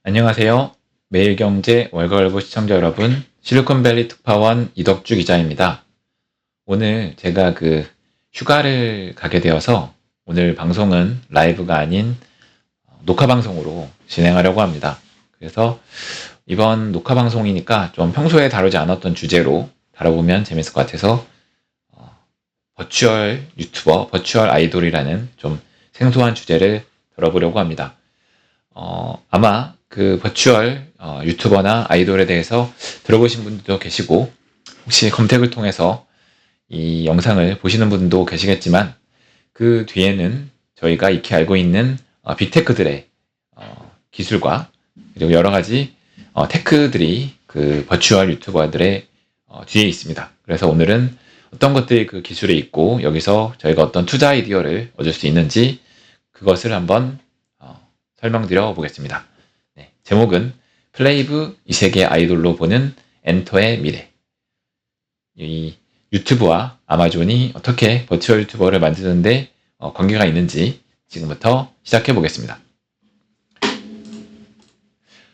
안녕하세요. 매일경제 월가월보 시청자 여러분, 실리콘밸리 특파원 이덕주 기자입니다. 오늘 제가 휴가를 가게 되어서 오늘 방송은 라이브가 아닌 녹화 방송으로 진행하려고 합니다. 그래서 이번 녹화 방송이니까 좀 평소에 다루지 않았던 주제로 다뤄보면 재밌을 것 같아서 버추얼 유튜버, 버추얼 아이돌이라는 좀 생소한 주제를 다뤄보려고 합니다. 아마 버추얼 유튜버나 아이돌에 대해서 들어보신 분들도 계시고 혹시 검색을 통해서 이 영상을 보시는 분도 계시겠지만 그 뒤에는 저희가 익히 알고 있는 빅테크들의 기술과 그리고 여러 가지 테크들이 버추얼 유튜버들의 뒤에 있습니다. 그래서 오늘은 어떤 것들이 그 기술에 있고 여기서 저희가 어떤 투자 아이디어를 얻을 수 있는지 그것을 한번 설명드려 보겠습니다. 네, 제목은 플레이브 이 세계 아이돌로 보는 엔터의 미래. 이 유튜브와 아마존이 어떻게 버추얼 유튜버를 만드는데 관계가 있는지 지금부터 시작해 보겠습니다.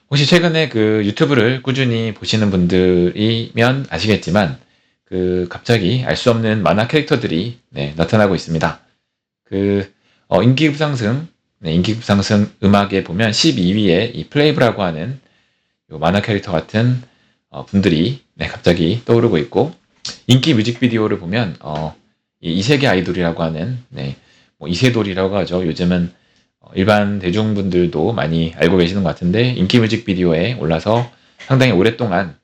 혹시 최근에 유튜브를 꾸준히 보시는 분들이면 아시겠지만 갑자기 알 수 없는 만화 캐릭터들이 나타나고 있습니다. 인기 급상승 인기 급상승 음악에 보면 12위에 이 플레이브라고 하는 만화 캐릭터 같은 분들이 갑자기 떠오르고 있고, 인기 뮤직비디오를 보면 이세계 아이돌이라고 하는 이세돌이라고 하죠. 요즘은 일반 대중분들도 많이 알고 계시는 것 같은데 인기 뮤직비디오에 올라서 상당히 오랫동안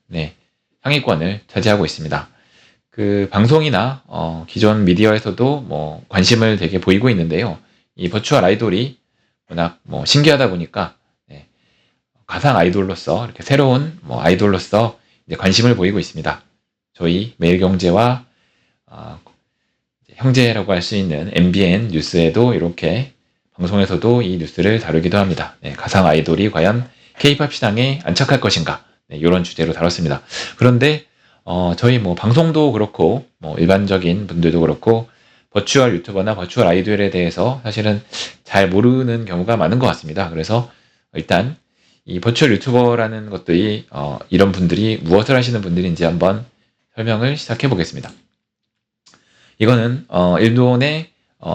상위권을 차지하고 있습니다. 방송이나 기존 미디어에서도 관심을 되게 보이고 있는데요. 이 버추얼 아이돌이 워낙 신기하다 보니까 가상 아이돌로서 이렇게 새로운 아이돌로서 이제 관심을 보이고 있습니다. 저희 매일경제와 형제라고 할 수 있는 MBN 뉴스에도 이렇게 방송에서도 이 뉴스를 다루기도 합니다. 가상 아이돌이 과연 K-팝 시장에 안착할 것인가, 이런 주제로 다뤘습니다. 그런데 저희 방송도 그렇고 일반적인 분들도 그렇고 버추얼 유튜버나 버추얼 아이돌에 대해서 사실은 잘 모르는 경우가 많은 것 같습니다. 그래서 일단 이 버추얼 유튜버라는 것들이 이런 분들이 무엇을 하시는 분들인지 한번 설명을 시작해 보겠습니다. 이거는 일본의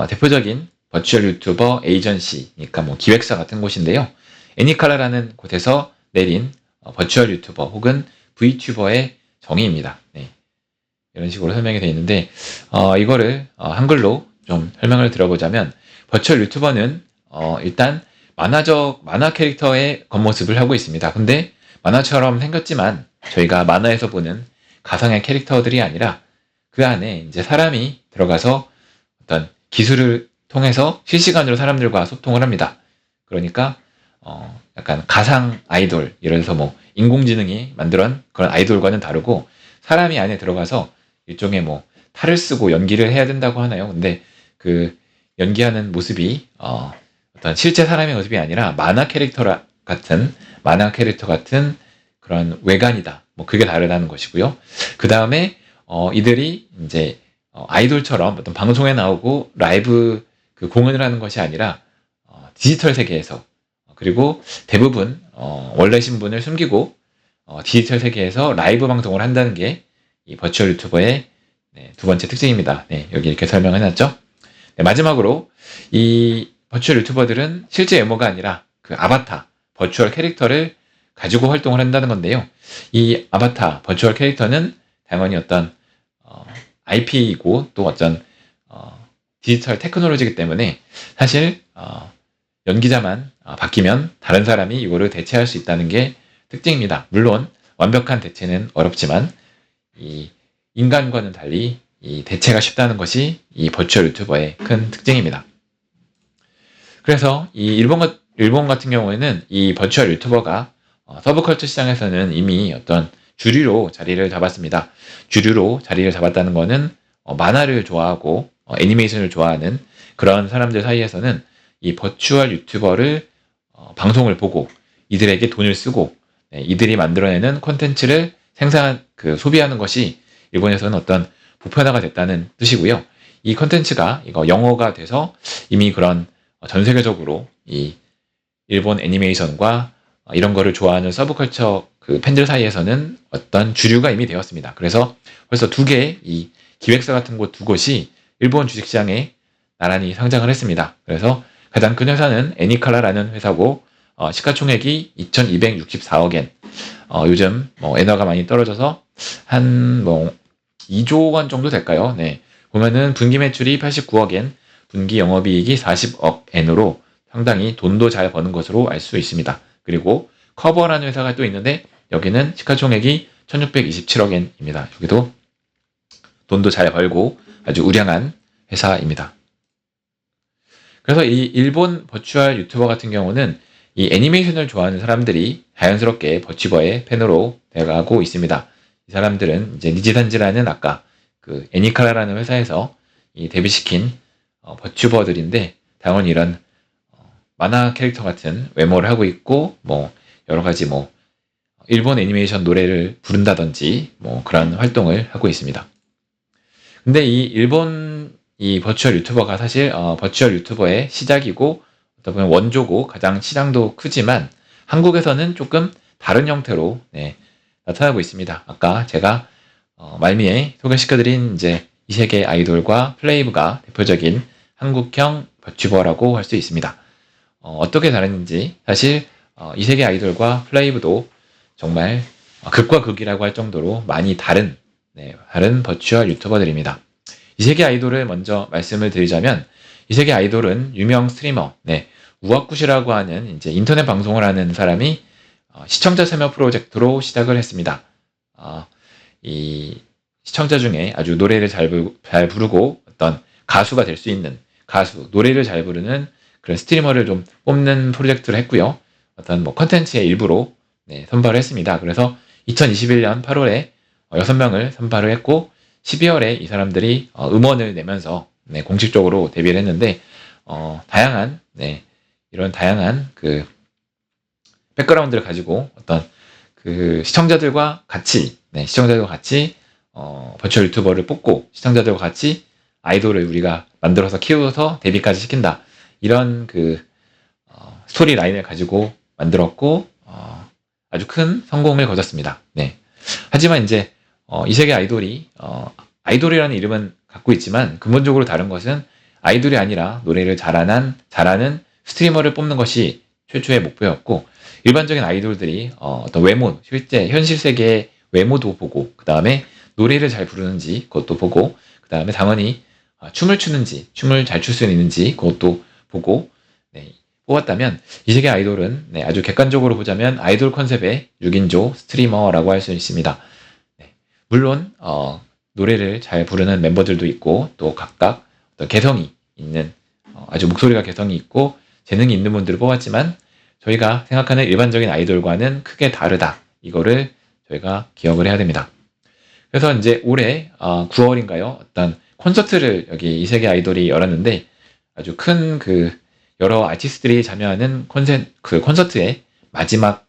대표적인 버추얼 유튜버 에이전시, 그러니까 기획사 같은 곳인데요. 애니카라라는 곳에서 내린 버추얼 유튜버 혹은 VTuber의 정의입니다. 이런 식으로 설명이 되어 있는데 이거를 한글로 좀 설명을 드려보자면, 버추얼 유튜버는 일단 만화 캐릭터의 겉모습을 하고 있습니다. 근데 만화처럼 생겼지만 저희가 만화에서 보는 가상의 캐릭터들이 아니라 그 안에 이제 사람이 들어가서 어떤 기술을 통해서 실시간으로 사람들과 소통을 합니다. 그러니까 약간 가상 아이돌, 예를 들어서 인공지능이 만들어낸 그런 아이돌과는 다르고 사람이 안에 들어가서 일종의 탈을 쓰고 연기를 해야 된다고 하나요? 근데 연기하는 모습이 어떤 실제 사람의 모습이 아니라 만화 캐릭터 같은 그런 외관이다. 그게 다르다는 것이고요. 그 다음에 이들이 이제 아이돌처럼 어떤 방송에 나오고 라이브 공연을 하는 것이 아니라 디지털 세계에서, 그리고 대부분 원래 신분을 숨기고 디지털 세계에서 라이브 방송을 한다는 게 이 버추얼 유튜버의 두 번째 특징입니다. 여기 이렇게 설명해놨죠. 마지막으로 이 버추얼 유튜버들은 실제 외모가 아니라 아바타, 버추얼 캐릭터를 가지고 활동을 한다는 건데요. 이 아바타, 버추얼 캐릭터는 당연히 어떤 IP이고 또 어떤 디지털 테크놀로지이기 때문에 사실 연기자만 바뀌면 다른 사람이 이거를 대체할 수 있다는 게 특징입니다. 물론 완벽한 대체는 어렵지만 이 인간과는 달리 이 대체가 쉽다는 것이 이 버추얼 유튜버의 큰 특징입니다. 그래서 이 일본 같은 경우에는 이 버추얼 유튜버가 서브컬처 시장에서는 이미 어떤 주류로 자리를 잡았습니다. 주류로 자리를 잡았다는 것은 만화를 좋아하고 애니메이션을 좋아하는 그런 사람들 사이에서는 이 버추얼 유튜버를 방송을 보고 이들에게 돈을 쓰고 이들이 만들어내는 콘텐츠를 소비하는 것이 일본에서는 어떤 보편화가 됐다는 뜻이고요. 이 콘텐츠가 영어가 돼서 이미 그런 전 세계적으로 이 일본 애니메이션과 이런 거를 좋아하는 서브컬처 그 팬들 사이에서는 어떤 주류가 이미 되었습니다. 그래서 벌써 두 개의 이 기획사 같은 곳 두 곳이 일본 주식시장에 나란히 상장을 했습니다. 그래서 가장 큰 회사는 애니칼라라는 회사고 시가총액이 2,264억 엔. 요즘 엔화가 많이 떨어져서 한 2조 원 정도 될까요? 네. 보면은 분기 매출이 89억 엔, 분기 영업이익이 40억 엔으로 상당히 돈도 잘 버는 것으로 알 수 있습니다. 그리고 커버라는 회사가 또 있는데 여기는 시가총액이 1627억 엔입니다. 여기도 돈도 잘 벌고 아주 우량한 회사입니다. 그래서 이 일본 버추얼 유튜버 같은 경우는 이 애니메이션을 좋아하는 사람들이 자연스럽게 버추버의 팬으로 돼가고 있습니다. 이 사람들은 이제 니지단지라는 아까 그 애니카라라는 회사에서 이 데뷔시킨 버추버들인데 당연히 이런 만화 캐릭터 같은 외모를 하고 있고 여러 가지 일본 애니메이션 노래를 부른다든지 그런 활동을 하고 있습니다. 근데 이 일본 이 버추얼 유튜버가 사실 버추얼 유튜버의 시작이고 어떻게 보면 원조고 가장 시장도 크지만 한국에서는 조금 다른 형태로 나타나고 있습니다. 아까 제가 말미에 소개시켜드린 이제 이세계 아이돌과 플레이브가 대표적인 한국형 버추버라고 할 수 있습니다. 어떻게 다른지 사실 이세계 아이돌과 플레이브도 정말 극과 극이라고 할 정도로 많이 다른 버추얼 유튜버들입니다. 이세계 아이돌을 먼저 말씀을 드리자면 이세계 아이돌은 유명 스트리머 우아쿠시라고 하는 이제 인터넷 방송을 하는 사람이 시청자 참여 프로젝트로 시작을 했습니다. 이 시청자 중에 아주 노래를 잘 부르고 어떤 가수가 될 수 있는 노래를 잘 부르는 그런 스트리머를 좀 뽑는 프로젝트를 했고요. 어떤 컨텐츠의 일부로 선발을 했습니다. 그래서 2021년 8월에 6명을 선발을 했고 12월에 이 사람들이 음원을 내면서 공식적으로 데뷔를 했는데 다양한 이런 다양한 그 백그라운드를 가지고 어떤 그 시청자들과 같이 버추얼 유튜버를 뽑고 시청자들과 같이 아이돌을 우리가 만들어서 키워서 데뷔까지 시킨다. 이런 그 스토리 라인을 가지고 만들었고 아주 큰 성공을 거뒀습니다. 하지만 이제 이세계 아이돌이 아이돌이라는 이름은 갖고 있지만 근본적으로 다른 것은 아이돌이 아니라 노래를 잘하는 스트리머를 뽑는 것이 최초의 목표였고 일반적인 아이돌들이 어떤 외모, 현실 세계의 외모도 보고 그 다음에 노래를 잘 부르는지 그것도 보고 그 다음에 당연히 춤을 추는지 춤을 잘 출 수 있는지 그것도 보고 뽑았다면 이세계 아이돌은 아주 객관적으로 보자면 아이돌 컨셉의 6인조 스트리머라고 할 수 있습니다. 물론 노래를 잘 부르는 멤버들도 있고 또 각각 어떤 개성이 있는 아주 목소리가 개성이 있고 재능이 있는 분들을 뽑았지만 저희가 생각하는 일반적인 아이돌과는 크게 다르다. 이거를 저희가 기억을 해야 됩니다. 그래서 이제 올해 9월인가요? 어떤 콘서트를 여기 이세계 아이돌이 열었는데 아주 큰 그 여러 아티스트들이 참여하는 콘서트의 마지막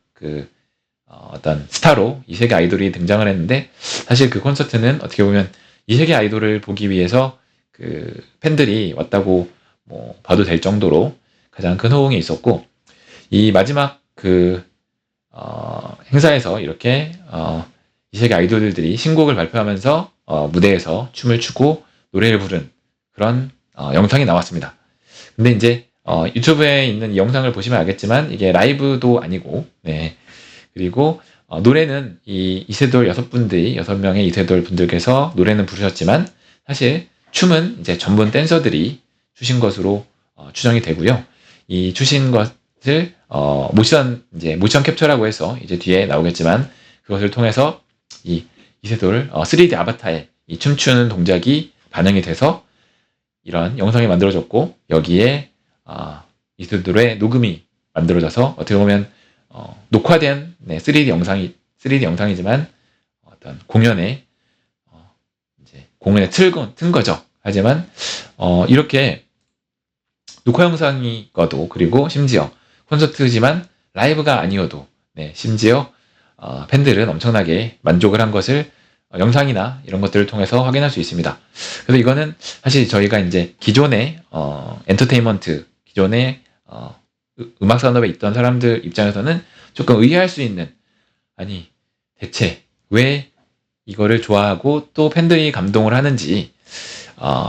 어떤 스타로 이세계 아이돌이 등장을 했는데 사실 그 콘서트는 어떻게 보면 이세계 아이돌을 보기 위해서 그 팬들이 왔다고 봐도 될 정도로 가장 큰 호응이 있었고 이 마지막 행사에서 이렇게 이세계 아이돌들이 신곡을 발표하면서 무대에서 춤을 추고 노래를 부른 그런 영상이 나왔습니다. 근데 이제 유튜브에 있는 이 영상을 보시면 알겠지만 이게 라이브도 아니고 그리고 노래는 이 이세돌 6명의 이세돌 분들께서 노래는 부르셨지만 사실 춤은 이제 전문 댄서들이 추신 것으로 추정이 되고요. 이 추신 것을 모션 캡처라고 해서 이제 뒤에 나오겠지만 그것을 통해서 이 이세돌 3D 아바타의 이 춤추는 동작이 반영이 돼서 이런 영상이 만들어졌고 여기에 이세돌의 녹음이 만들어져서 어떻게 보면 녹화된 3D 영상이지만 어떤 공연에 튼 거죠. 하지만 이렇게 녹화 영상이거도 그리고 심지어 콘서트지만 라이브가 아니어도 심지어 팬들은 엄청나게 만족을 한 것을 영상이나 이런 것들을 통해서 확인할 수 있습니다. 그래서 이거는 사실 저희가 이제 기존의 엔터테인먼트, 기존의 음악 산업에 있던 사람들 입장에서는 조금 의아할 수 있는, 아니 대체 왜 이거를 좋아하고 또 팬들이 감동을 하는지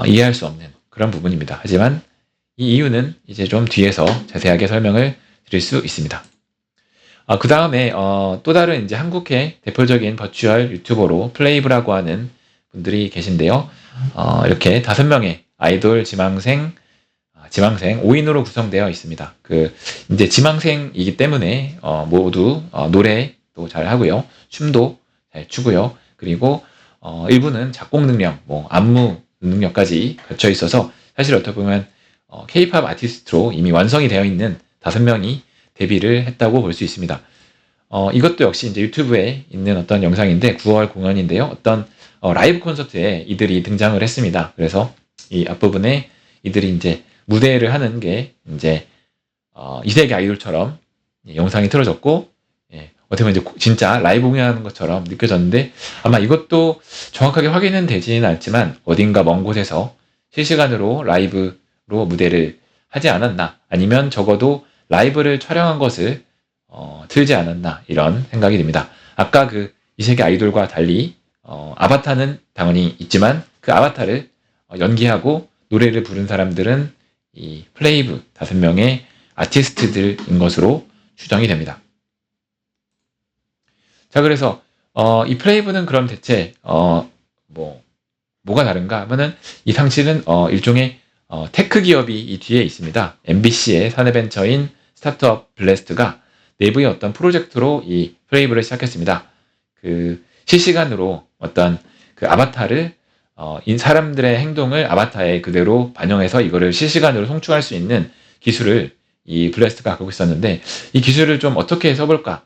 이해할 수 없는 그런 부분입니다. 하지만 이 이유는 이제 좀 뒤에서 자세하게 설명을 드릴 수 있습니다. 그 다음에 또 다른 이제 한국의 대표적인 버추얼 유튜버로 플레이브라고 하는 분들이 계신데요. 이렇게 5명의 아이돌 지망생 5인으로 구성되어 있습니다. 이제 지망생이기 때문에 모두 노래도 잘 하고요, 춤도 잘 추고요. 그리고 일부는 작곡 능력, 안무 능력까지 갖춰 있어서 사실 어떻게 보면 K-팝 아티스트로 이미 완성이 되어 있는 5명이 데뷔를 했다고 볼 수 있습니다. 이것도 역시 이제 유튜브에 있는 어떤 영상인데 9월 공연인데요. 어떤 라이브 콘서트에 이들이 등장을 했습니다. 그래서 이 앞부분에 이들이 이제 무대를 하는 게 이제 이세계 아이돌처럼 영상이 틀어졌고, 어떻게 보면 이제 진짜 라이브 공연하는 것처럼 느껴졌는데, 아마 이것도 정확하게 확인은 되지는 않지만 어딘가 먼 곳에서 실시간으로 라이브로 무대를 하지 않았나, 아니면 적어도 라이브를 촬영한 것을 틀지 않았나, 이런 생각이 듭니다. 아까 이세계 아이돌과 달리 아바타는 당연히 있지만 그 아바타를 연기하고 노래를 부른 사람들은 이 플레이브 5명의 아티스트들인 것으로 추정이 됩니다. 자, 그래서 이 플레이브는 그럼 대체 뭐가 다른가 하면은, 이 상실은 일종의 테크 기업이 이 뒤에 있습니다. MBC의 사내벤처인 스타트업 블래스트가 내부의 어떤 프로젝트로 이 플레이브를 시작했습니다. 실시간으로 어떤 아바타를 이 사람들의 행동을 아바타에 그대로 반영해서 이거를 실시간으로 송출할 수 있는 기술을 이 블래스트가 갖고 있었는데, 이 기술을 좀 어떻게 써볼까,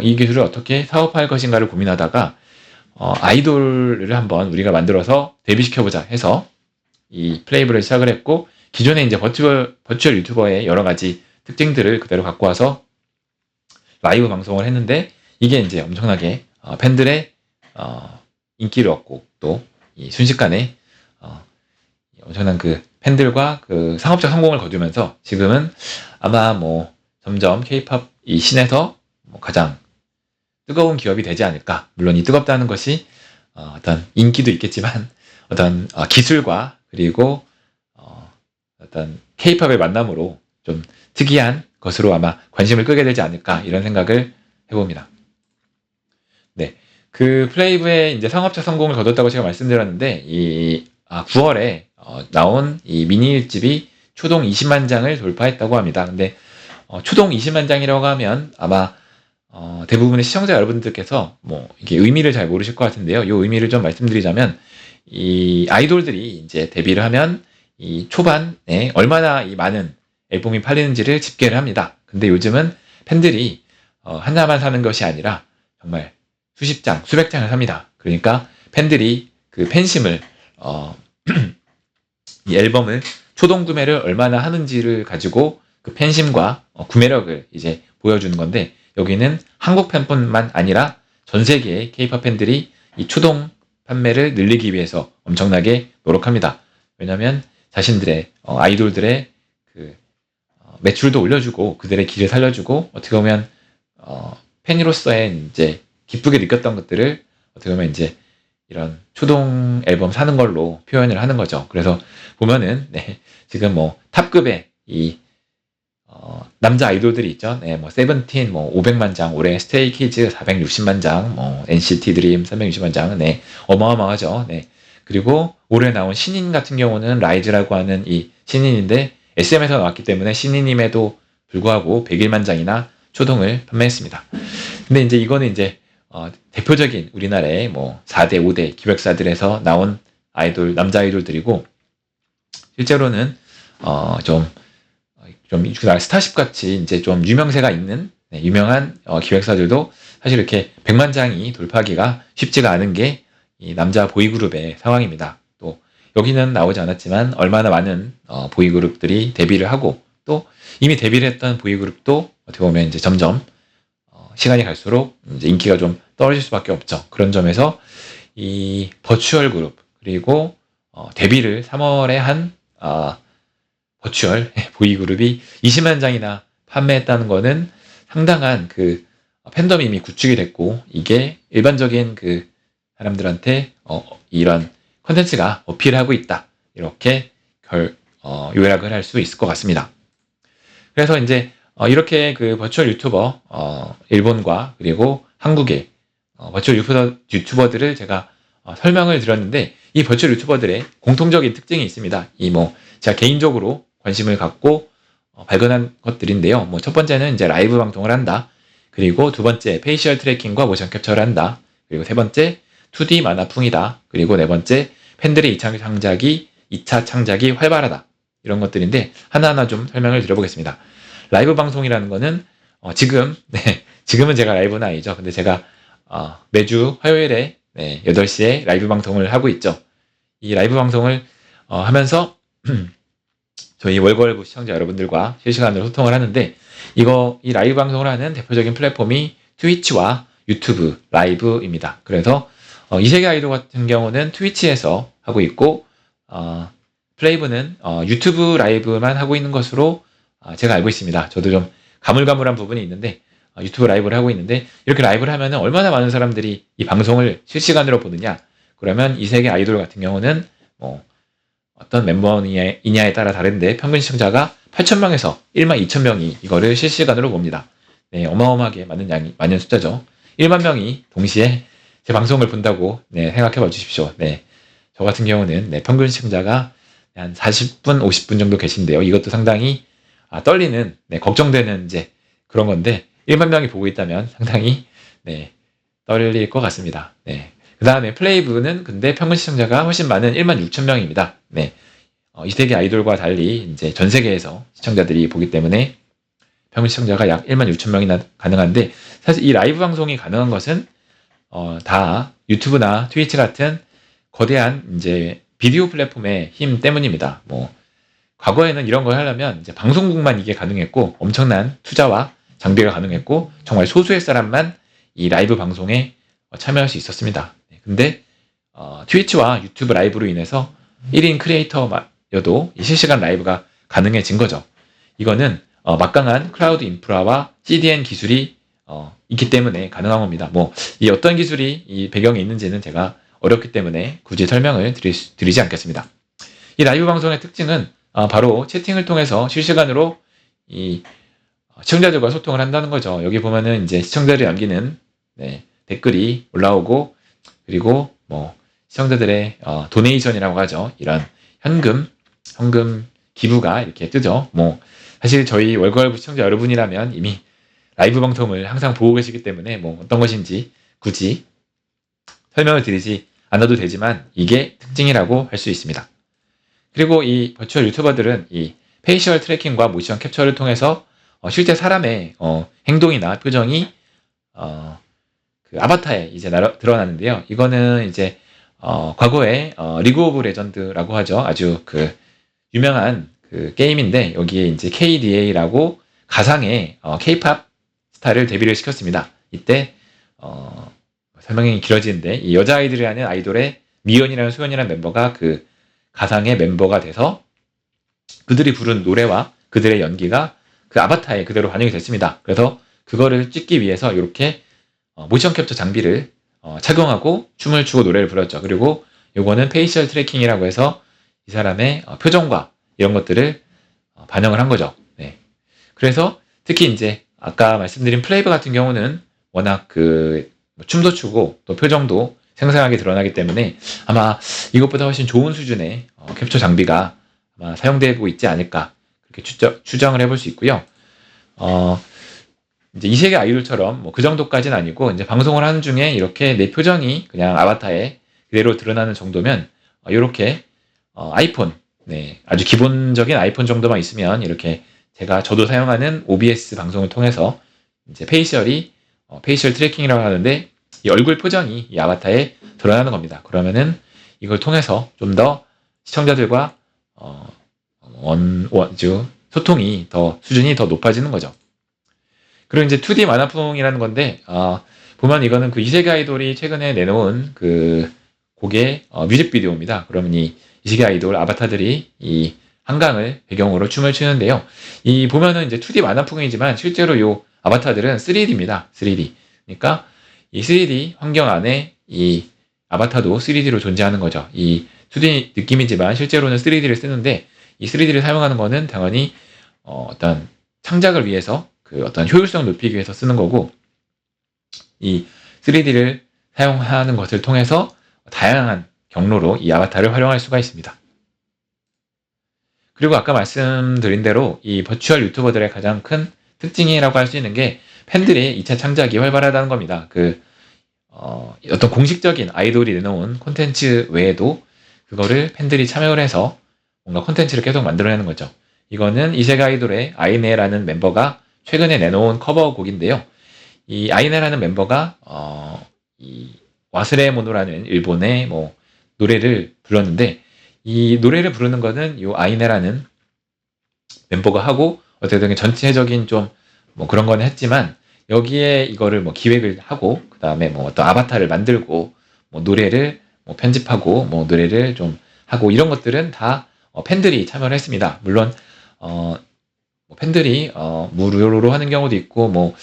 이 기술을 어떻게 사업할 것인가를 고민하다가 아이돌을 한번 우리가 만들어서 데뷔시켜보자 해서 이 플레이브를 시작을 했고, 기존에 이제 버추얼 유튜버의 여러 가지 특징들을 그대로 갖고 와서 라이브 방송을 했는데, 이게 이제 엄청나게 팬들의 인기를 얻고, 또 이 순식간에 엄청난 팬들과 상업적 성공을 거두면서 지금은 아마 점점 K-팝 이 씬에서 가장 뜨거운 기업이 되지 않을까. 물론 이 뜨겁다는 것이 어떤 인기도 있겠지만 어떤 기술과 그리고 어떤 K-팝의 만남으로 좀 특이한 것으로 아마 관심을 끄게 되지 않을까, 이런 생각을 해봅니다. 네, 플레이브의 이제 상업적 성공을 거뒀다고 제가 말씀드렸는데, 9월에 나온 이 미니 1집이 초동 20만 장을 돌파했다고 합니다. 근데 초동 20만 장이라고 하면 아마 대부분의 시청자 여러분들께서 이게 의미를 잘 모르실 것 같은데요. 이 의미를 좀 말씀드리자면, 이 아이돌들이 이제 데뷔를 하면 이 초반에 얼마나 이 많은 앨범이 팔리는지를 집계를 합니다. 근데 요즘은 팬들이 하나만 사는 것이 아니라 정말 수십 장, 수백 장을 삽니다. 그러니까 팬들이 팬심을 이 앨범을 초동 구매를 얼마나 하는지를 가지고 팬심과 구매력을 이제 보여주는 건데, 여기는 한국 팬뿐만 아니라 전 세계의 K-팝 팬들이 이 초동 판매를 늘리기 위해서 엄청나게 노력합니다. 왜냐하면 자신들의 아이돌들의 매출도 올려주고 그들의 길을 살려주고, 어떻게 보면 팬으로서의 이제 기쁘게 느꼈던 것들을 어떻게 보면 이제 이런 초동 앨범 사는 걸로 표현을 하는 거죠. 그래서 보면은 지금 탑급의 이 남자 아이돌들이 있죠. 세븐틴 500만 장, 올해 스테이키즈 460만 장, NCT 드림 360만 장, 어마어마하죠. 그리고 올해 나온 신인 같은 경우는 라이즈라고 하는 이 신인인데 SM에서 나왔기 때문에 신인임에도 불구하고 101만 장이나 초동을 판매했습니다. 근데 이제 이거는 이제 대표적인 우리나라의 4대, 5대 기획사들에서 나온 남자 아이돌들이고, 실제로는 좀 스타쉽 같이 이제 좀 유명세가 있는 유명한 기획사들도 사실 이렇게 100만 장이 돌파하기가 쉽지가 않은 게 이 남자 보이그룹의 상황입니다. 또 여기는 나오지 않았지만 얼마나 많은 보이그룹들이 데뷔를 하고, 또 이미 데뷔를 했던 보이그룹도 어떻게 보면 이제 점점 시간이 갈수록 이제 인기가 좀 떨어질 수밖에 없죠. 그런 점에서 이 버추얼 그룹, 그리고 데뷔를 3월에 한 버추얼 보이그룹이 20만 장이나 판매했다는 거는 상당한 그 팬덤이 이미 구축이 됐고, 이게 일반적인 그 사람들한테 이런 컨텐츠가 어필하고 있다, 이렇게 요약을 할 수 있을 것 같습니다. 그래서 이제 이렇게 그 버추얼 유튜버 일본과 그리고 한국의 버추얼 유튜버들을 제가 설명을 드렸는데, 이 버추얼 유튜버들의 공통적인 특징이 있습니다. 제가 개인적으로 관심을 갖고 발견한 것들인데요. 첫 번째는 이제 라이브 방송을 한다. 그리고 두 번째, 페이셜 트래킹과 모션 캡처를 한다. 그리고 세 번째, 2D 만화풍이다. 그리고 네 번째, 팬들의 2차 창작이 활발하다. 이런 것들인데, 하나하나 좀 설명을 드려보겠습니다. 라이브 방송이라는 거는 지금은 제가 라이브는 아니죠. 근데 제가 매주 화요일에 8시에 라이브 방송을 하고 있죠. 이 라이브 방송을 하면서 저희 월걸부 시청자 여러분들과 실시간으로 소통을 하는데, 이 라이브 방송을 하는 대표적인 플랫폼이 트위치와 유튜브 라이브입니다. 그래서 이세계 아이돌 같은 경우는 트위치에서 하고 있고, 플레이브는 유튜브 라이브만 하고 있는 것으로 제가 알고 있습니다. 저도 좀 가물가물한 부분이 있는데 유튜브 라이브를 하고 있는데, 이렇게 라이브를 하면 얼마나 많은 사람들이 이 방송을 실시간으로 보느냐. 그러면 이세계 아이돌 같은 경우는 어떤 멤버이냐에 따라 다른데 평균 시청자가 8,000명에서 12,000명이 이거를 실시간으로 봅니다. 네, 어마어마하게 많은 숫자죠. 1만 명이 동시에 제 방송을 본다고 생각해 봐 주십시오. 저 같은 경우는 평균 시청자가 한 40분, 50분 정도 계신데요. 이것도 상당히 떨리는, 걱정되는 이제 그런 건데, 1만 명이 보고 있다면 상당히 떨릴 것 같습니다. 그 다음에 플레이브는 근데 평균 시청자가 훨씬 많은 16,000명입니다. 이세계 아이돌과 달리 이제 전 세계에서 시청자들이 보기 때문에 평균 시청자가 약 16,000명이나 가능한데, 사실 이 라이브 방송이 가능한 것은 다 유튜브나 트위치 같은 거대한 이제 비디오 플랫폼의 힘 때문입니다. 과거에는 이런 걸 하려면 이제 방송국만 이게 가능했고, 엄청난 투자와 장비가 가능했고, 정말 소수의 사람만 이 라이브 방송에 참여할 수 있었습니다. 근데 트위치와 유튜브 라이브로 인해서 1인 크리에이터여도 실시간 라이브가 가능해진 거죠. 이거는 막강한 클라우드 인프라와 CDN 기술이 있기 때문에 가능한 겁니다. 이 어떤 기술이 이 배경에 있는지는 제가 어렵기 때문에 굳이 설명을 드리지 않겠습니다. 이 라이브 방송의 특징은 바로 채팅을 통해서 실시간으로 이 시청자들과 소통을 한다는 거죠. 여기 보면은 이제 시청자들이 남기는 댓글이 올라오고, 그리고 시청자들의 도네이션이라고 하죠. 이런 현금 기부가 이렇게 뜨죠. 사실 저희 월걸부 시청자 여러분이라면 이미 라이브 방송을 항상 보고 계시기 때문에 어떤 것인지 굳이 설명을 드리지 않아도 되지만, 이게 특징이라고 할 수 있습니다. 그리고 이 버추얼 유튜버들은 이 페이셜 트래킹과 모션 캡처를 통해서 실제 사람의 행동이나 표정이 그 아바타에 이제 드러나는데요. 이거는 이제 과거에 리그 오브 레전드라고 하죠. 아주 그 유명한 그 게임인데, 여기에 이제 KDA라고 가상의 K-팝 스타를 데뷔를 시켰습니다. 이때 설명이 길어지는데, 이 여자아이들이라는 아이돌의 미연이라는 소연이라는 멤버가 그 가상의 멤버가 돼서 그들이 부른 노래와 그들의 연기가 그 아바타에 그대로 반영이 됐습니다. 그래서 그거를 찍기 위해서 이렇게 모션 캡처 장비를 착용하고 춤을 추고 노래를 불렀죠. 그리고 요거는 페이셜 트래킹이라고 해서 이 사람의 표정과 이런 것들을 반영을 한 거죠. 그래서 특히 이제 아까 말씀드린 플레이브 같은 경우는 워낙 그 춤도 추고 또 표정도 생생하게 드러나기 때문에 아마 이것보다 훨씬 좋은 수준의 캡처 장비가 아마 사용되고 있지 않을까, 그렇게 추정을 해볼 수 있고요. 이제 이세계 아이돌처럼 그 정도까지는 아니고, 이제 방송을 하는 중에 이렇게 내 표정이 그냥 아바타에 그대로 드러나는 정도면 이렇게 아이폰, 아주 기본적인 아이폰 정도만 있으면 이렇게 저도 사용하는 OBS 방송을 통해서 이제 페이셜 트래킹이라고 하는데, 이 얼굴 표정이 이 아바타에 드러나는 겁니다. 그러면은 이걸 통해서 좀 더 시청자들과 소통이 수준이 더 높아지는 거죠. 그리고 이제 2D 만화풍이라는 건데, 보면 이거는 그 이세계 아이돌이 최근에 내놓은 그 곡의 뮤직비디오입니다. 그러면 이세계 아이돌 아바타들이 이 한강을 배경으로 춤을 추는데요. 이 보면은 이제 2D 만화풍이지만 실제로 요 아바타들은 3D입니다. 3D. 그러니까 이 3D 환경 안에 이 아바타도 3D로 존재하는 거죠. 이 2D 느낌이지만 실제로는 3D를 쓰는데 이 3D를 사용하는 거는 당연히 어떤 창작을 위해서 그 어떤 효율성 높이기 위해서 쓰는 거고 이 3D를 사용하는 것을 통해서 다양한 경로로 이 아바타를 활용할 수가 있습니다. 그리고 아까 말씀드린 대로 이 버추얼 유튜버들의 가장 큰 특징이라고 할 수 있는 게 팬들의 2차 창작이 활발하다는 겁니다. 어떤 공식적인 아이돌이 내놓은 콘텐츠 외에도 그거를 팬들이 참여를 해서 뭔가 콘텐츠를 계속 만들어내는 거죠. 이거는 이세계 아이돌의 아이네라는 멤버가 최근에 내놓은 커버곡인데요. 이 아이네라는 멤버가 이 와스레모노라는 일본의 노래를 불렀는데 이 노래를 부르는 거는 이 아이네라는 멤버가 하고 어쨌든 전체적인 좀 그런 건 했지만 여기에 이거를 기획을 하고 그 다음에 어떤 아바타를 만들고 노래를 편집하고 노래를 좀 하고 이런 것들은 다 팬들이 참여를 했습니다. 물론 팬들이 무료로 하는 경우도 있고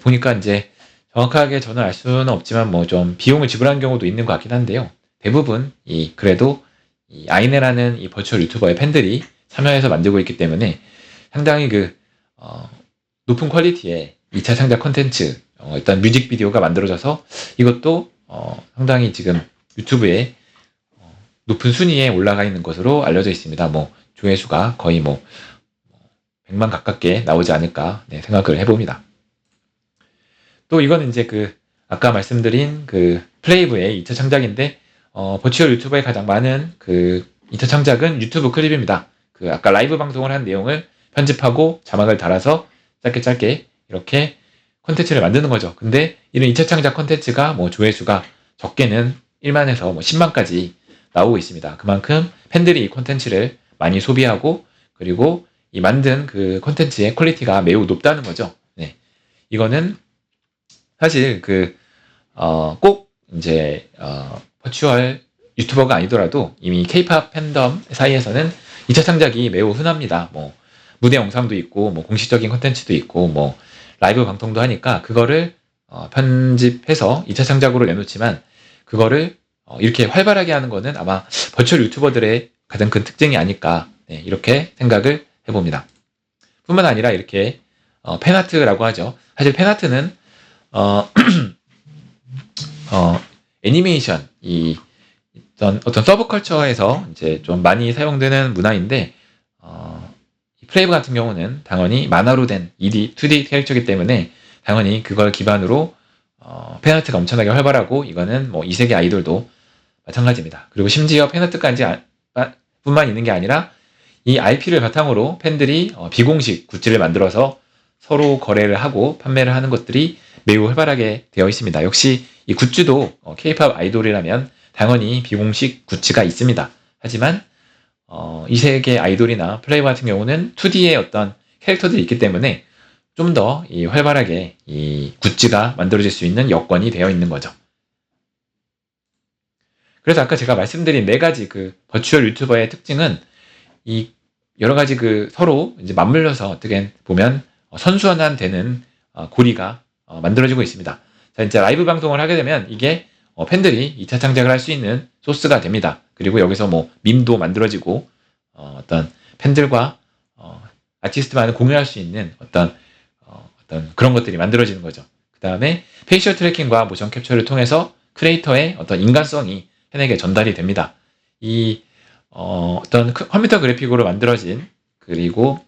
보니까 이제 정확하게 저는 알 수는 없지만 좀 비용을 지불하는 경우도 있는 것 같긴 한데요. 대부분 그래도 이 아이네라는 이 버추얼 유튜버의 팬들이 참여해서 만들고 있기 때문에 상당히 높은 퀄리티의 2차 창작 콘텐츠 일단 뮤직비디오가 만들어져서 이것도 상당히 지금 유튜브에 높은 순위에 올라가 있는 것으로 알려져 있습니다. 조회수가 거의 100만 가깝게 나오지 않을까 생각을 해봅니다. 또 이거는 이제 아까 말씀드린 플레이브의 2차 창작인데 버추얼 유튜버의 가장 많은 2차 창작은 유튜브 클립입니다. 아까 라이브 방송을 한 내용을 편집하고 자막을 달아서 짧게 이렇게 콘텐츠를 만드는 거죠. 근데 이런 2차 창작 콘텐츠가 조회수가 적게는 1만에서 10만까지 나오고 있습니다. 그만큼 팬들이 이 콘텐츠를 많이 소비하고 그리고 이 만든 콘텐츠의 퀄리티가 매우 높다는 거죠. 네. 이거는 사실 꼭 이제 버추얼 유튜버가 아니더라도 이미 K-팝 팬덤 사이에서는 2차 창작이 매우 흔합니다. 무대 영상도 있고 공식적인 콘텐츠도 있고 라이브 방송도 하니까 그거를 편집해서 2차 창작으로 내놓지만 그거를 이렇게 활발하게 하는 거는 아마 버추얼 유튜버들의 가장 큰 특징이 아닐까 이렇게 생각을 해봅니다. 뿐만 아니라 이렇게 팬아트라고 하죠. 사실 팬아트는 애니메이션 어떤 서브컬처에서 이제 좀 많이 사용되는 문화인데 플레이브 같은 경우는 당연히 만화로 된 2D 캐릭터이기 때문에 당연히 그걸 기반으로 팬아트가 엄청나게 활발하고 이거는 이세계 아이돌도 마찬가지입니다. 그리고 심지어 팬아트까지 뿐만 있는 게 아니라 이 IP를 바탕으로 팬들이 비공식 굿즈를 만들어서 서로 거래를 하고 판매를 하는 것들이 매우 활발하게 되어 있습니다. 역시 이 굿즈도 K-팝 아이돌이라면 당연히 비공식 굿즈가 있습니다. 하지만 이 세계 아이돌이나 플레이브 같은 경우는 2D의 어떤 캐릭터들이 있기 때문에 좀 더 활발하게 이 굿즈가 만들어질 수 있는 여건이 되어 있는 거죠. 그래서 아까 제가 말씀드린 4가지 버추얼 유튜버의 특징은 이 여러 가지 서로 이제 맞물려서 어떻게 보면 선순환되는 고리가 만들어지고 있습니다. 자, 이제 라이브 방송을 하게 되면 이게 팬들이 2차 창작을 할 수 있는 소스가 됩니다. 그리고 여기서 밈도 만들어지고 어떤 팬들과 아티스트만을 공유할 수 있는 어떤 그런 것들이 만들어지는 거죠. 그 다음에 페이셜 트래킹과 모션 캡처를 통해서 크리에이터의 어떤 인간성이 팬에게 전달이 됩니다. 어떤 컴퓨터 그래픽으로 만들어진 그리고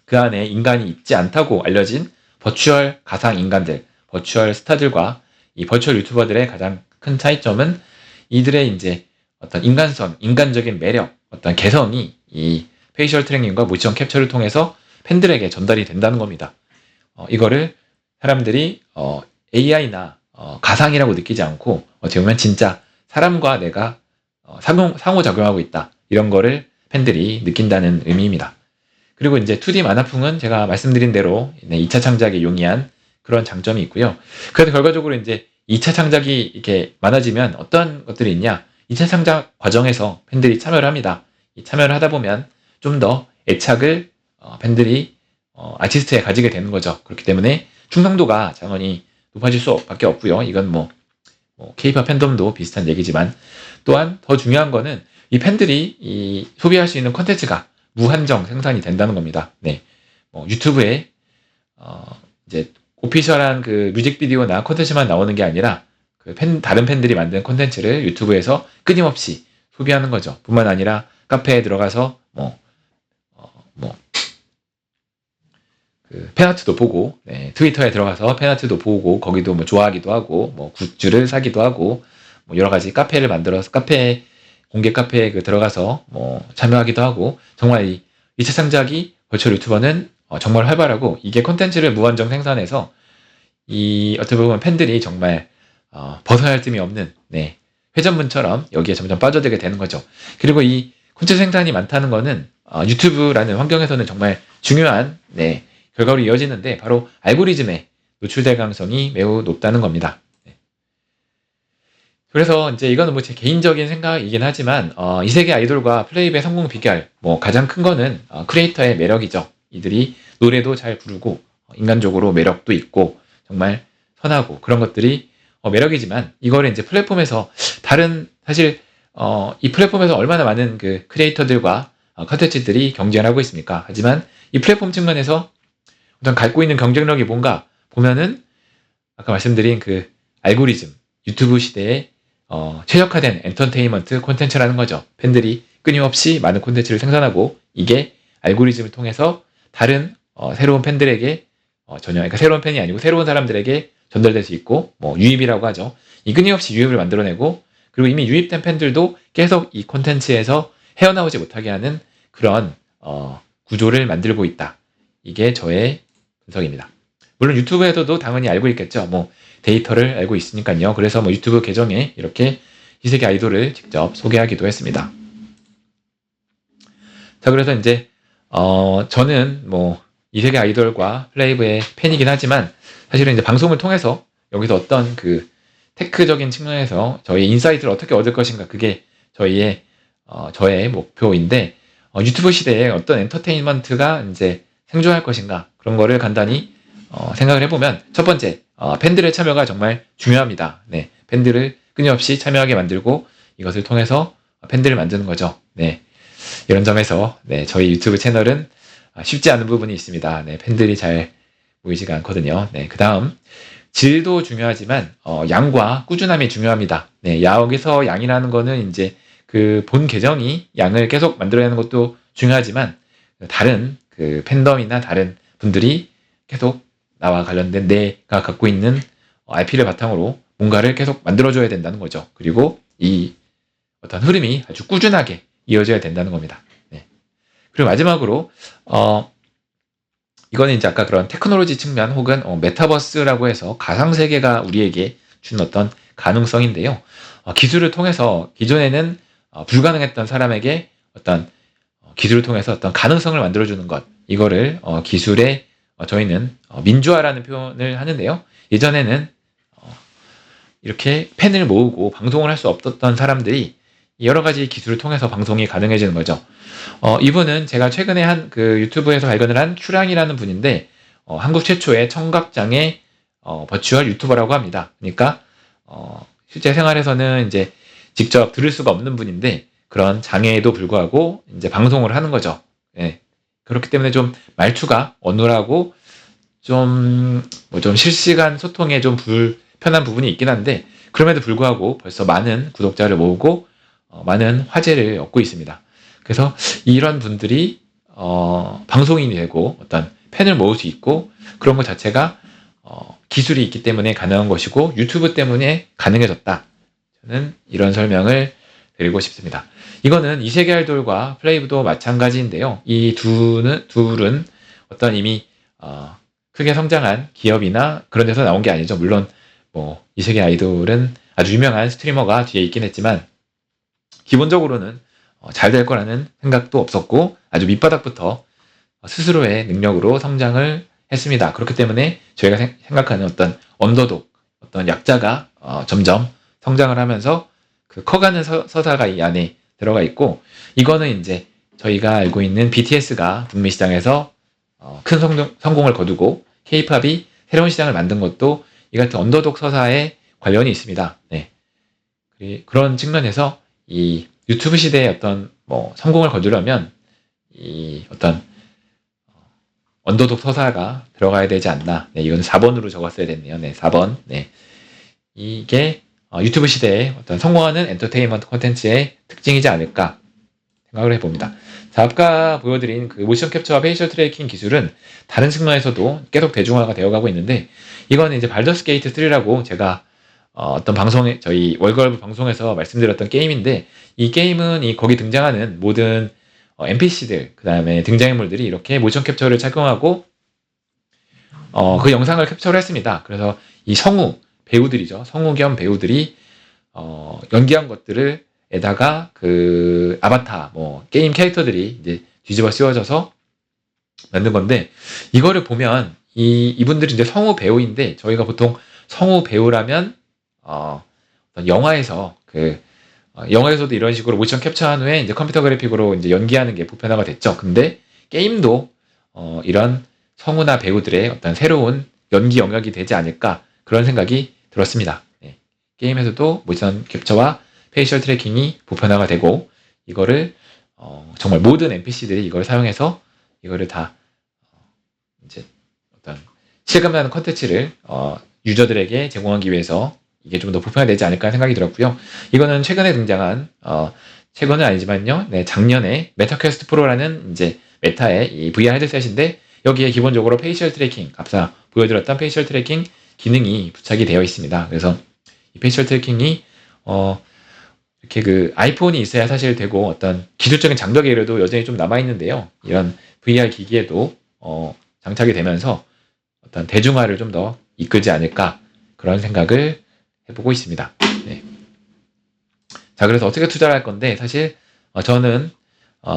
그 안에 인간이 있지 않다고 알려진 버추얼 가상 인간들, 버추얼 스타들과 이 버추얼 유튜버들의 가장 큰 차이점은 이들의 이제 어떤 인간성, 인간적인 매력, 어떤 개성이 이 페이셜 트래킹과 모션 캡처를 통해서 팬들에게 전달이 된다는 겁니다. 이거를 사람들이 AI나 가상이라고 느끼지 않고 어떻게 보면 진짜 사람과 내가 상호작용하고 있다. 이런 거를 팬들이 느낀다는 의미입니다. 그리고 이제 2D 만화풍은 제가 말씀드린 대로 2차 창작에 용이한 그런 장점이 있고요. 그래서 결과적으로 이제 2차 창작이 이렇게 많아지면 어떤 것들이 있냐? 2차 창작 과정에서 팬들이 참여를 합니다. 이 참여를 하다 보면 좀 더 애착을 팬들이 아티스트에 가지게 되는 거죠. 그렇기 때문에 충성도가 당연히 높아질 수밖에 없고요. 이건 뭐 K-pop 팬덤도 비슷한 얘기지만 또한 더 중요한 거는 이 팬들이 소비할 수 있는 콘텐츠가 무한정 생산이 된다는 겁니다. 네, 유튜브에 이제 오피셜한 그 뮤직비디오나 콘텐츠만 나오는 게 아니라 다른 팬들이 만든 콘텐츠를 유튜브에서 끊임없이 소비하는 거죠. 뿐만 아니라 카페에 들어가서 그 팬아트도 보고, 네, 트위터에 들어가서 팬아트도 보고, 거기도 좋아하기도 하고, 굿즈를 사기도 하고, 여러 가지 카페를 만들어서 공개 카페에 들어가서 참여하기도 하고, 정말 이 2차 창작이 버추얼 유튜버는 정말 활발하고, 이게 콘텐츠를 무한정 생산해서 어떻게 보면 팬들이 정말 벗어야 할 틈이 없는, 네, 회전문처럼 여기에 점점 빠져들게 되는 거죠. 그리고 이 콘텐츠 생산이 많다는 거는 유튜브라는 환경에서는 정말 중요한, 네, 결과로 이어지는데 바로 알고리즘에 노출될 가능성이 매우 높다는 겁니다. 네. 그래서 이제 이거는 제 개인적인 생각이긴 하지만 이 세계 아이돌과 플레이브의 성공 비결 가장 큰 거는 크리에이터의 매력이죠. 이들이 노래도 잘 부르고 인간적으로 매력도 있고 정말 선하고 그런 것들이 매력이지만 이거를 이제 플랫폼에서 사실 이 플랫폼에서 얼마나 많은 그 크리에이터들과 컨텐츠들이 경쟁을 하고 있습니까? 하지만 이 플랫폼 측면에서 어떤 갖고 있는 경쟁력이 뭔가 보면은 아까 말씀드린 그 알고리즘, 유튜브 시대에 최적화된 엔터테인먼트 콘텐츠라는 거죠. 팬들이 끊임없이 많은 콘텐츠를 생산하고 이게 알고리즘을 통해서 다른 새로운 팬들에게 그러니까 새로운 팬이 아니고 새로운 사람들에게 전달될 수 있고 유입이라고 하죠. 이 끊임없이 유입을 만들어내고 그리고 이미 유입된 팬들도 계속 이 콘텐츠에서 헤어나오지 못하게 하는 그런 구조를 만들고 있다. 이게 저의 분석입니다. 물론 유튜브에서도 당연히 알고 있겠죠. 데이터를 알고 있으니까요. 그래서 유튜브 계정에 이렇게 이세계 아이돌을 직접 소개하기도 했습니다. 자, 그래서 이제 저는 이세계 아이돌과 플레이브의 팬이긴 하지만 사실은 이제 방송을 통해서 여기서 어떤 그 테크적인 측면에서 저희 인사이트를 어떻게 얻을 것인가 그게 저의 목표인데 유튜브 시대에 어떤 엔터테인먼트가 이제 생존할 것인가 그런 거를 간단히 생각을 해보면 첫 번째 팬들의 참여가 정말 중요합니다. 네, 팬들을 끊임없이 참여하게 만들고 이것을 통해서 팬들을 만드는 거죠. 네, 이런 점에서 네, 저희 유튜브 채널은 쉽지 않은 부분이 있습니다. 네, 팬들이 잘 보이지가 않거든요. 네, 그 다음 질도 중요하지만 양과 꾸준함이 중요합니다. 네, 여기서 양이라는 거는 이제 그 본 계정이 양을 계속 만들어내는 것도 중요하지만 다른 그 팬덤이나 다른 분들이 계속 나와 관련된 내가 갖고 있는 IP를 바탕으로 뭔가를 계속 만들어줘야 된다는 거죠. 그리고 이 어떤 흐름이 아주 꾸준하게 이어져야 된다는 겁니다. 네. 그리고 마지막으로 이거는 이제 아까 그런 테크놀로지 측면 혹은 메타버스라고 해서 가상세계가 우리에게 준 어떤 가능성인데요. 기술을 통해서 기존에는 불가능했던 사람에게 어떤 기술을 통해서 어떤 가능성을 만들어주는 것 이거를 기술의 저희는 민주화라는 표현을 하는데요. 예전에는 이렇게 팬을 모으고 방송을 할 수 없었던 사람들이 여러 가지 기술을 통해서 방송이 가능해지는 거죠. 이분은 제가 최근에 한 그 유튜브에서 발견을 한 큐랑이라는 분인데 한국 최초의 청각장애 버추얼 유튜버라고 합니다. 그러니까 실제 생활에서는 이제 직접 들을 수가 없는 분인데 그런 장애에도 불구하고 이제 방송을 하는 거죠. 예. 그렇기 때문에 좀 말투가 어눌하고 좀 실시간 소통에 좀 불편한 부분이 있긴 한데 그럼에도 불구하고 벌써 많은 구독자를 모으고 많은 화제를 얻고 있습니다. 그래서 이런 분들이 방송인이 되고 어떤 팬을 모을 수 있고 그런 것 자체가 기술이 있기 때문에 가능한 것이고 유튜브 때문에 가능해졌다. 저는 이런 설명을 드리고 싶습니다. 이거는 이세계 아이돌과 플레이브도 마찬가지인데요. 이 둘은 어떤 이미 크게 성장한 기업이나 그런 데서 나온 게 아니죠. 물론 이세계 아이돌은 아주 유명한 스트리머가 뒤에 있긴 했지만 기본적으로는 잘 될 거라는 생각도 없었고 아주 밑바닥부터 스스로의 능력으로 성장을 했습니다. 그렇기 때문에 저희가 생각하는 어떤 언더독, 어떤 약자가 점점 성장을 하면서 그 커가는 서사가 이 안에 들어가 있고 이거는 이제 저희가 알고 있는 BTS가 북미 시장에서 큰 성공을 거두고 K-팝이 새로운 시장을 만든 것도 이 같은 언더독 서사에 관련이 있습니다. 네. 그런 측면에서 이 유튜브 시대의 어떤 성공을 거두려면 이 어떤 언더독 서사가 들어가야 되지 않나. 네, 이거는 4번으로 적었어야 됐네요. 네, 4번. 네. 이게 유튜브 시대의 어떤 성공하는 엔터테인먼트 콘텐츠의 특징이지 않을까 생각을 해봅니다. 자, 아까 보여드린 그 모션 캡처와 페이셜 트래킹 기술은 다른 측면에서도 계속 대중화가 되어가고 있는데, 이거는 이제 발더스 게이트 3라고 제가 어떤 방송에, 저희 월걸브 방송에서 말씀드렸던 게임인데, 이 게임은 거기 등장하는 모든 NPC들, 그 다음에 등장인물들이 이렇게 모션 캡처를 착용하고 그 영상을 캡처를 했습니다. 그래서 이 성우 배우들이죠. 성우 겸 배우들이 연기한 것들을 에다가 그 아바타 게임 캐릭터들이 이제 뒤집어 씌워져서 만든 건데, 이거를 보면 이분들이 이제 성우 배우인데, 저희가 보통 성우 배우라면 어떤 영화에서 영화에서도 이런 식으로 모션 캡처한 후에 이제 컴퓨터 그래픽으로 이제 연기하는 게 보편화가 됐죠. 근데 게임도 이런 성우나 배우들의 어떤 새로운 연기 영역이 되지 않을까, 그런 생각이 들었습니다. 네. 게임에서도 모션 캡처와 페이셜 트래킹이 보편화가 되고, 이거를 정말 모든 NPC들이 이걸 사용해서 이거를 다 이제 어떤 실감나는 컨텐츠를 유저들에게 제공하기 위해서 이게 좀 더 보편화되지 않을까 생각이 들었고요. 이거는 최근에 등장한 최근은 아니지만요. 네, 작년에 메타퀘스트 프로라는 이제 메타의 이 VR 헤드셋인데, 여기에 기본적으로 페이셜 트래킹, 앞서 보여드렸던 페이셜 트래킹 기능이 부착이 되어 있습니다. 그래서 이 페이셜 트래킹이 이렇게 그 아이폰이 있어야 사실 되고, 어떤 기술적인 장벽의 이래도 여전히 좀 남아 있는데요. 이런 VR 기기에도 장착이 되면서 어떤 대중화를 좀 더 이끌지 않을까, 그런 생각을 해보고 있습니다. 네. 자, 그래서 어떻게 투자를 할 건데, 사실 저는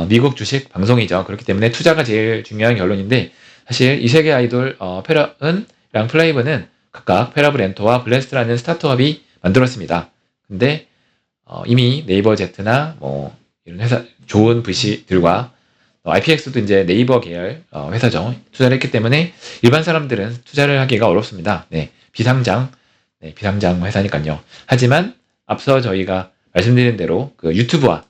미국 주식 방송이죠. 그렇기 때문에 투자가 제일 중요한 결론인데, 사실 이 세계 아이돌 페런이랑 플레이브는 각각 페라블 엔터와 블래스트라는 스타트업이 만들었습니다. 근데 이미 네이버 제트나 이런 회사 좋은 VC들과 IPX도 이제 네이버 계열 회사죠. 투자를 했기 때문에 일반 사람들은 투자를 하기가 어렵습니다. 네, 비상장 회사니까요. 하지만 앞서 저희가 말씀드린 대로 그 유튜브와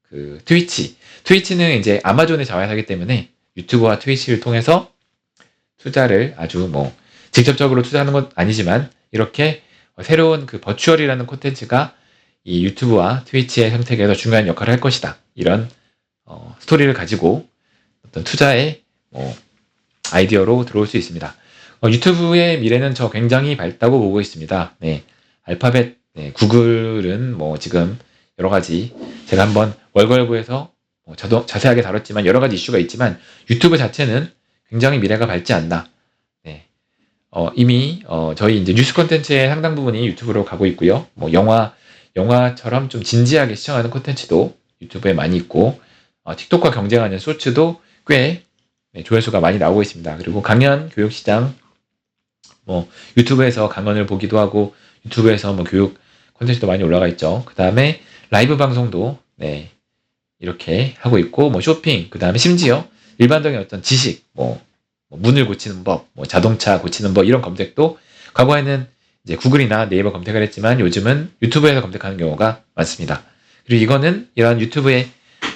그 트위치는 이제 아마존의 자회사이기 때문에 유튜브와 트위치를 통해서 투자를 아주 직접적으로 투자하는 건 아니지만, 이렇게 새로운 그 버추얼이라는 콘텐츠가 이 유튜브와 트위치의 생태계에서 중요한 역할을 할 것이다. 이런 스토리를 가지고 어떤 투자의 아이디어로 들어올 수 있습니다. 유튜브의 미래는 저 굉장히 밝다고 보고 있습니다. 네, 알파벳, 구글은 지금 여러 가지, 제가 한번 월걸브에서 자세하게 다뤘지만 여러 가지 이슈가 있지만, 유튜브 자체는 굉장히 미래가 밝지 않나. 네, 이미 저희 이제 뉴스 콘텐츠의 상당 부분이 유튜브로 가고 있고요. 영화처럼 좀 진지하게 시청하는 콘텐츠도 유튜브에 많이 있고, 틱톡과 경쟁하는 쇼츠도 꽤 조회수가 많이 나오고 있습니다. 그리고 강연, 교육 시장, 유튜브에서 강연을 보기도 하고, 유튜브에서 교육 콘텐츠도 많이 올라가 있죠. 그 다음에 라이브 방송도 이렇게 하고 있고, 쇼핑, 그 다음에 심지어 일반적인 어떤 지식, 문을 고치는 법, 자동차 고치는 법, 이런 검색도 과거에는 이제 구글이나 네이버 검색을 했지만, 요즘은 유튜브에서 검색하는 경우가 많습니다. 그리고 이거는 이런 유튜브의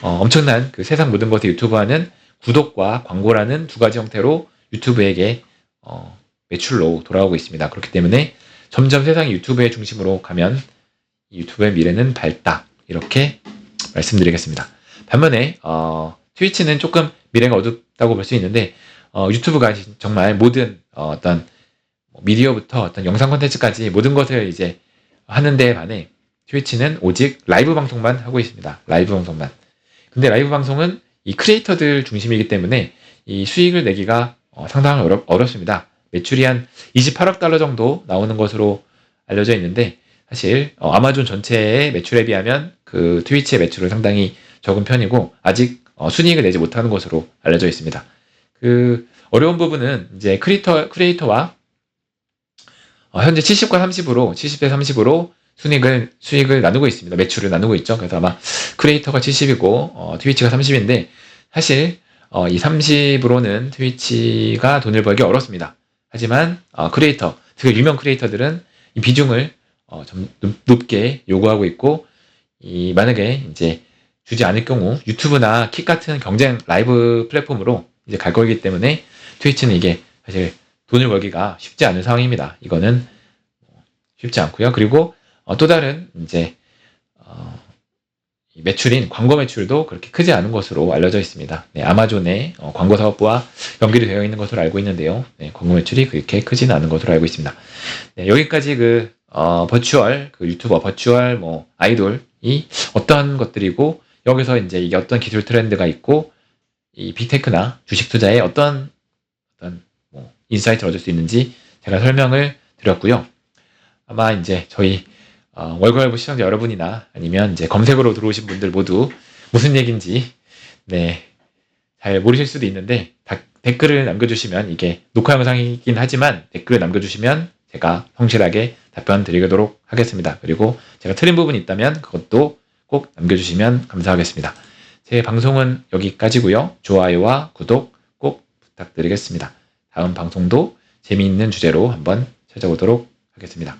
엄청난 그 세상 모든 것의 유튜브화는 구독과 광고라는 두 가지 형태로 유튜브에게 매출로 돌아오고 있습니다. 그렇기 때문에 점점 세상이 유튜브의 중심으로 가면 이 유튜브의 미래는 밝다, 이렇게 말씀드리겠습니다. 반면에 트위치는 조금 미래가 어둡다고 볼 수 있는데, 유튜브가 정말 모든 어떤 미디어부터 어떤 영상 콘텐츠까지 모든 것을 이제 하는 데에 반해 트위치는 오직 라이브 방송만 하고 있습니다. 라이브 방송만. 근데 라이브 방송은 이 크리에이터들 중심이기 때문에 이 수익을 내기가 상당히 어렵습니다. 매출이 한 28억 달러 정도 나오는 것으로 알려져 있는데, 사실 아마존 전체의 매출에 비하면 그 트위치의 매출은 상당히 적은 편이고, 아직 순이익을 내지 못하는 것으로 알려져 있습니다. 그 어려운 부분은 이제 크리에이터와 현재 70과 30으로 70대 30으로 수익을 나누고 있습니다. 매출을 나누고 있죠. 그래서 아마 크리에이터가 70이고 트위치가 30인데 사실 이 30으로는 트위치가 돈을 벌기 어렵습니다. 하지만 크리에이터, 특히 유명 크리에이터들은 이 비중을 좀 높게 요구하고 있고 만약에 이제 주지 않을 경우 유튜브나 킥 같은 경쟁 라이브 플랫폼으로 이제 갈 거기 때문에 트위치는 이게 사실 돈을 벌기가 쉽지 않은 상황입니다. 이거는 쉽지 않고요. 그리고 또 다른 이제 매출인 광고 매출도 그렇게 크지 않은 것으로 알려져 있습니다. 네, 아마존의 광고 사업부와 연결이 되어 있는 것으로 알고 있는데요. 네, 광고 매출이 그렇게 크지는 않은 것으로 알고 있습니다. 네, 여기까지 버추얼 유튜버 버추얼 아이돌이 어떤 것들이고 여기서 이제 이게 어떤 기술 트렌드가 있고 이 빅테크나 주식 투자에 어떤 인사이트를 얻을 수 있는지 제가 설명을 드렸고요. 아마 이제 저희 월걸부 시청자 여러분이나 아니면 이제 검색으로 들어오신 분들 모두 무슨 얘기인지 잘 모르실 수도 있는데 댓글을 남겨주시면 이게 녹화 영상이긴 하지만 댓글을 남겨주시면 제가 성실하게 답변 드리도록 하겠습니다. 그리고 제가 틀린 부분이 있다면 그것도 꼭 남겨주시면 감사하겠습니다. 제 방송은 여기까지고요. 좋아요와 구독 꼭 부탁드리겠습니다. 다음 방송도 재미있는 주제로 한번 찾아오도록 하겠습니다.